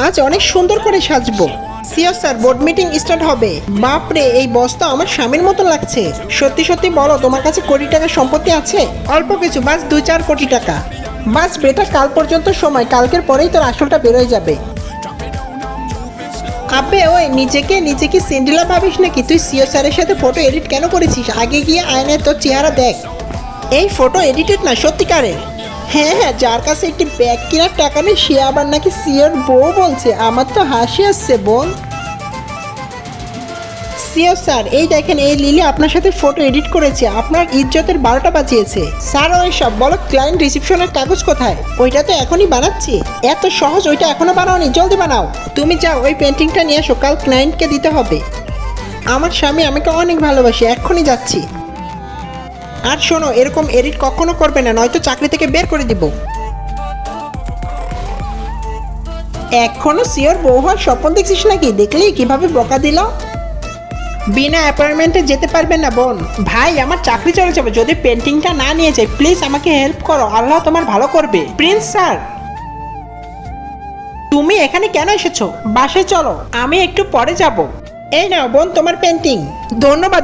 আজ অনেক সুন্দর করে সাজবো। CEO sir, board meeting start হবে। বাপরে, এই বস্তা আমার স্বামীর মতো লাগছে। সত্যি সত্যি বলো, তোমার কাছে কোটি টাকা সম্পত্তি আছে? অল্প কিছু, বাস 2-4 কোটি টাকা। বাস বেটা, কাল পর্যন্ত সময়, কালকের পরেই তোর আসলটা বেরোয় যাবে। আবে ওই, নিজেকে সিন্ড্রেলা ভাবিস নাকি? তুই সিও স্যারের সাথে ফটো এডিট কেন করেছিস? আগে গিয়ে আয়নায় তোর চেহারা দেখ। এই ফটো এডিটেড না, সত্যিকারের। হ্যাঁ, যার কাছে একটি ব্যাগ কেনার টাকা নেই সে আবার নাকি সিওর বউ বলছে। আমার তো হাসি আসছে বোন। সিও স্যার, এই দেখেন, এই লিলি আপনার সাথে ফটো এডিট করেছে। আপনার ইজ্জতের 12টা বাজিয়েছে। স্যার ওই সব বলো, ক্লায়েন্ট রিসিপশনের কাগজ কোথায়? ওইটা তো এখনই বানাচ্ছি। এত সহজ? ওইটা এখনো বানাওনি, জলদি বানাও। তুমি যাও, ওই পেন্টিংটা নিয়ে এসো, কাল ক্লায়েন্টকে দিতে হবে। আমার স্বামী আমাকে অনেক ভালোবাসে, এক্ষুনি যাচ্ছি। আর শোনো, এরকম এডিট কখনো করবে না, নয়তো চাকরি থেকে বের করে দিব। এখনো সিওর বউ হওয়ার স্বপ্ন দেখছিস নাকি? দেখলি কিভাবে বকা দিল। বিনা অ্যাপয়েন্টমেন্টে যেতে পারবে না বোন। ভাই, আমার চাকরি চলে যাবে যদি পেন্টিংটা না নিয়ে যাই। প্লিজ আমাকে হেল্প করো, আল্লাহ তোমার ভালো করবে। প্রিন্স স্যার, তুমি এখানে কেন এসেছো? বাসে চলো, আমি একটু পরে যাব। এই নাও বোন, তোমার পেন্টিং। ধন্যবাদ।